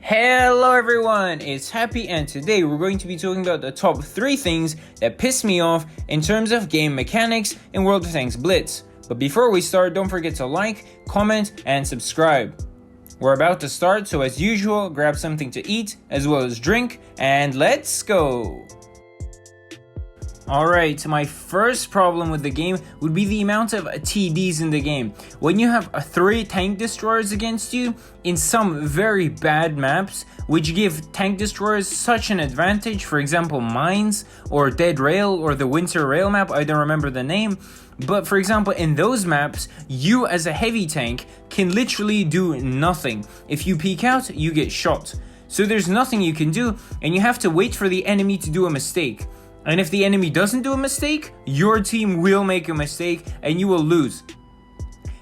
Hello everyone, it's Happy, and today we're going to be talking about the top 3 things that piss me off in terms of game mechanics in World of Tanks Blitz. But before we start, don't forget to like, comment, and subscribe. We're about to start, so as usual, grab something to eat as well as drink, and let's go! Alright, my first problem with the game would be the amount of TDs in the game. When you have 3 tank destroyers against you in some very bad maps, which give tank destroyers such an advantage, for example Mines or Dead Rail or the Winter Rail map, I don't remember the name, but for example in those maps, you as a heavy tank can literally do nothing. If you peek out, you get shot. So there's nothing you can do, and you have to wait for the enemy to do a mistake. And if the enemy doesn't do a mistake, your team will make a mistake and you will lose.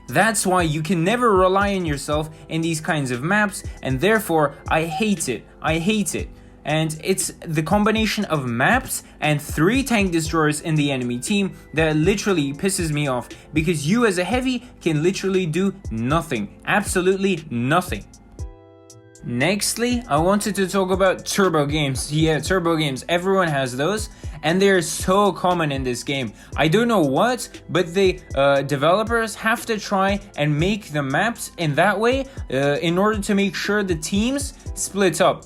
That's why you can never rely on yourself in these kinds of maps, and therefore I hate it. And it's the combination of maps and 3 tank destroyers in the enemy team that literally pisses me off, because you as a heavy can literally do nothing. Absolutely nothing. Nextly, I wanted to talk about turbo games. Yeah, turbo games, everyone has those, and they're so common in this game. I don't know what, but the developers have to try and make the maps in that way in order to make sure the teams split up.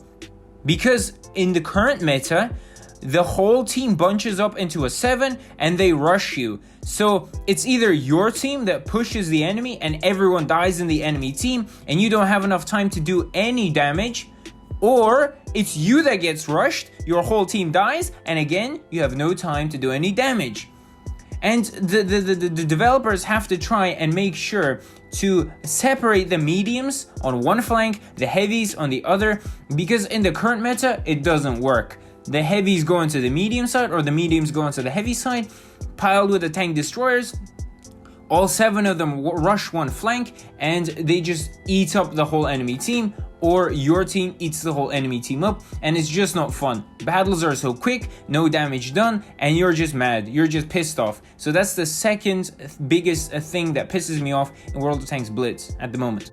Because in the current meta, the whole team bunches up into a 7 and they rush you. So it's either your team that pushes the enemy and everyone dies in the enemy team and you don't have enough time to do any damage, or it's you that gets rushed, your whole team dies, and again, you have no time to do any damage. And the developers have to try and make sure to separate the mediums on one flank, the heavies on the other, because in the current meta, it doesn't work. The heavies go into the medium side, or the mediums go into the heavy side, piled with the tank destroyers. All 7 of them rush one flank, and they just eat up the whole enemy team, or your team eats the whole enemy team up, and it's just not fun. Battles are so quick, no damage done, and you're just mad, you're just pissed off. So that's the second biggest thing that pisses me off in World of Tanks Blitz at the moment.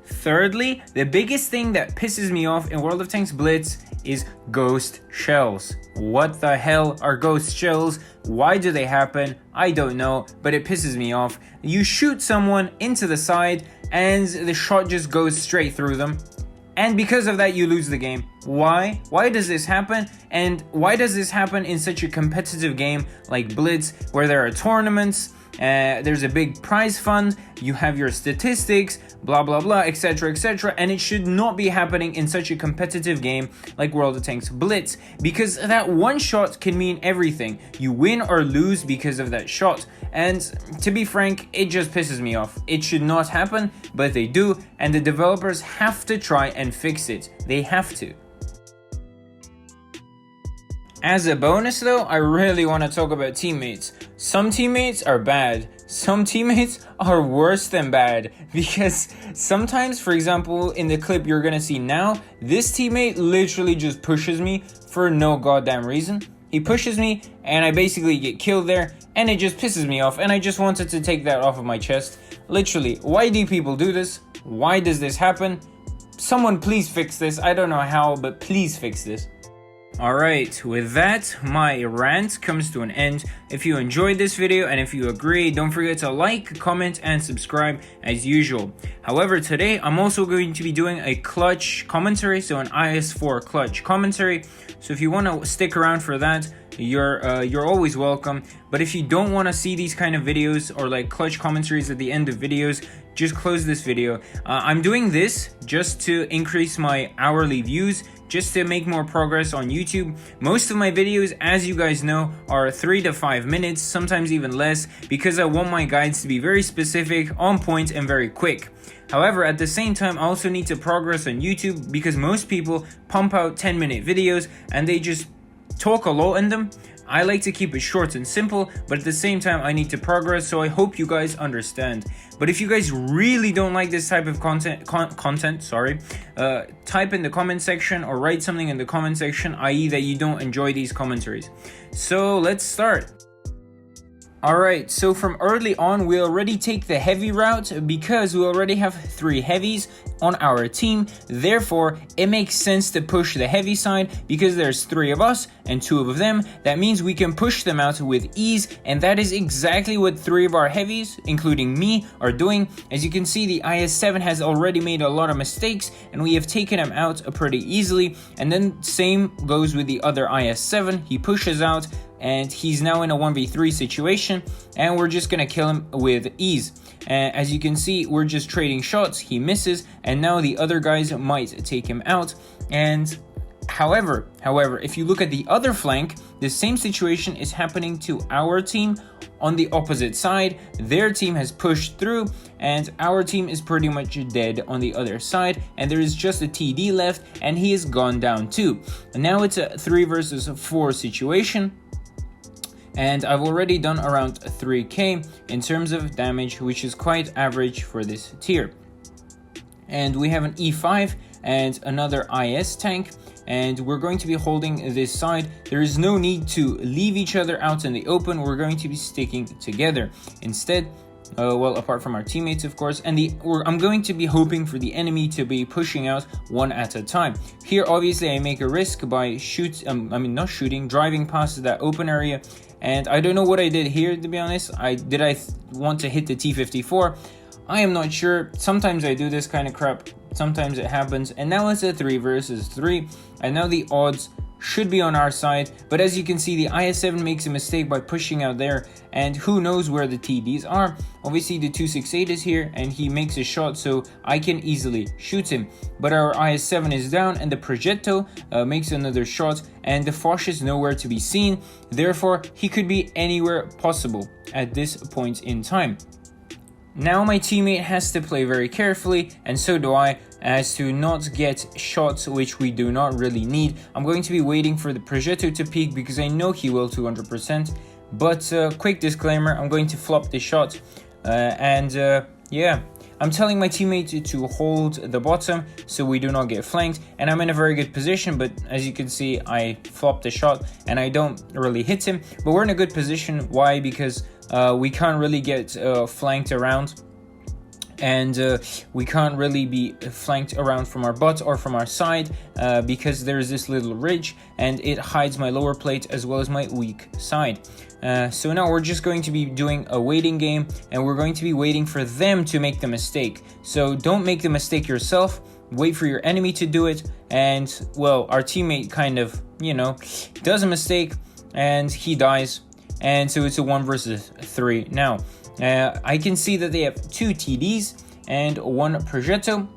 Thirdly, the biggest thing that pisses me off in World of Tanks Blitz is ghost shells. What the hell are ghost shells? Why do they happen? I don't know, but it pisses me off. You shoot someone into the side and the shot just goes straight through them. And because of that, you lose the game. Why? Why does this happen? And why does this happen in such a competitive game like Blitz, where there are tournaments, there's a big prize fund, you have your statistics, blah blah blah, etc, and it should not be happening in such a competitive game like World of Tanks Blitz, because that one shot can mean everything. You win or lose because of that shot, and to be frank, it just pisses me off. It should not happen, but they do, and the developers have to try and fix it. They have to. As a bonus though, I really want to talk about teammates. Some teammates are bad. Some teammates are worse than bad, because sometimes, for example, in the clip you're gonna see now, this teammate literally just pushes me for no goddamn reason. He pushes me and I basically get killed there, and it just pisses me off, and I just wanted to take that off of my chest. Literally, why do people do this? Why does this happen? Someone please fix this. I don't know how, but please fix this. Alright, with that, my rant comes to an end. If you enjoyed this video and if you agree, don't forget to like, comment, and subscribe as usual. However, today I'm also going to be doing a clutch commentary, so an IS4 clutch commentary. So if you want to stick around for that, you're always welcome. But if you don't want to see these kind of videos or like clutch commentaries at the end of videos, just close this video. I'm doing this just to increase my hourly views, just to make more progress on YouTube. Most of my videos, as you guys know, are 3 to 5 minutes, sometimes even less, because I want my guides to be very specific, on point, and very quick. However, at the same time, I also need to progress on YouTube, because most people pump out 10-minute videos and they just talk a lot in them. I like to keep it short and simple, but at the same time I need to progress, so I hope you guys understand. But if you guys really don't like this type of content, type in the comment section or write something in the comment section, i.e. that you don't enjoy these commentaries. So let's start. Alright, so from early on, we already take the heavy route because we already have 3 heavies on our team. Therefore, it makes sense to push the heavy side because there's 3 of us and 2 of them. That means we can push them out with ease, and that is exactly what 3 of our heavies, including me, are doing. As you can see, the IS-7 has already made a lot of mistakes, and we have taken him out pretty easily. And then same goes with the other IS-7. He pushes out, and he's now in a 1v3 situation, and we're just gonna kill him with ease. As you can see, we're just trading shots. He misses, and now the other guys might take him out. And however, if you look at the other flank, the same situation is happening to our team on the opposite side. Their team has pushed through, and our team is pretty much dead on the other side, and there is just a TD left, and he is gone down too. And now it's a 3 versus 4 situation. And I've already done around 3k in terms of damage, which is quite average for this tier. And we have an E5 and another IS tank, and we're going to be holding this side. There is no need to leave each other out in the open. We're going to be sticking together instead. Well, apart from our teammates, of course, and I'm going to be hoping for the enemy to be pushing out one at a time. Here, obviously, I make a risk by driving past that open area, and I don't know what I did here, to be honest. I want to hit the T-54? I am not sure. Sometimes I do this kind of crap. Sometimes it happens, and now it's a 3 versus 3, and now the odds should be on our side. But as you can see, the IS-7 makes a mistake by pushing out there, and who knows where the TDs are. Obviously the 268 is here, and he makes a shot, so I can easily shoot him. But our IS-7 is down, and the Progetto makes another shot, and the Foch is nowhere to be seen. Therefore, he could be anywhere possible at this point in time. Now my teammate has to play very carefully, and so do I, as to not get shots which we do not really need. I'm going to be waiting for the Progetto to peak because I know he will 200%. But quick disclaimer, I'm going to flop the shot. Yeah, I'm telling my teammate to hold the bottom so we do not get flanked, and I'm in a very good position, but as you can see, I flopped the shot and I don't really hit him. But we're in a good position. Why? Because we can't really get flanked around, and we can't really be flanked around from our butt or from our side because there's this little ridge, and it hides my lower plate as well as my weak side. So now we're just going to be doing a waiting game, and we're going to be waiting for them to make the mistake. So don't make the mistake yourself. Wait for your enemy to do it. And well, our teammate kind of, does a mistake and he dies. And so it's a 1 versus 3 now. I can see that they have 2 TDs and 1 Progetto.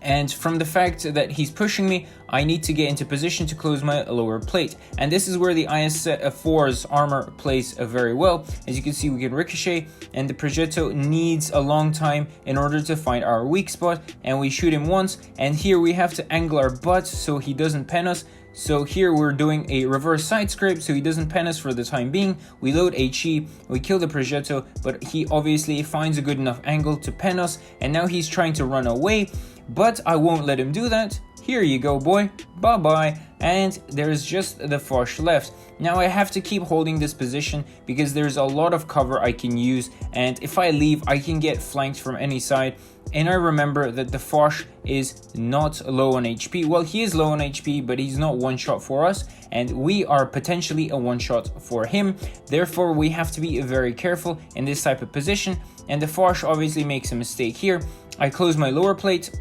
And from the fact that he's pushing me, I need to get into position to close my lower plate. And this is where the IS-4's armor plays very well. As you can see, we can ricochet, and the Progetto needs a long time in order to find our weak spot. And we shoot him once, and here we have to angle our butt so he doesn't pen us. So here we're doing a reverse side scrape so he doesn't pen us for the time being. We load HE, we kill the Progetto, but he obviously finds a good enough angle to pen us, and now he's trying to run away, but I won't let him do that. Here you go, boy. Bye-bye. And there's just the Foch left. Now I have to keep holding this position because there's a lot of cover I can use, and if I leave, I can get flanked from any side. And I remember that the Foch is not low on HP. Well, he is low on HP, but he's not one shot for us, and we are potentially a one shot for him. Therefore, we have to be very careful in this type of position, and the Foch obviously makes a mistake here. I close my lower plate,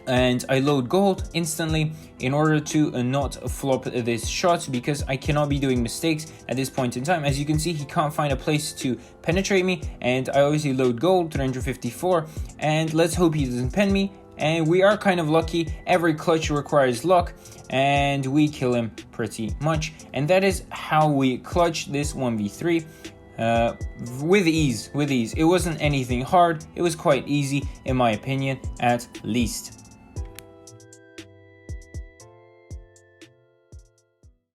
and I load gold instantly in order to not flop this shot, because I cannot be doing mistakes at this point in time. As you can see, he can't find a place to penetrate me, and I obviously load gold, 354, and let's hope he doesn't pen me. And we are kind of lucky. Every clutch requires luck, and we kill him pretty much. And that is how we clutch this 1v3. With ease. It wasn't anything hard. It was quite easy, in my opinion, at least.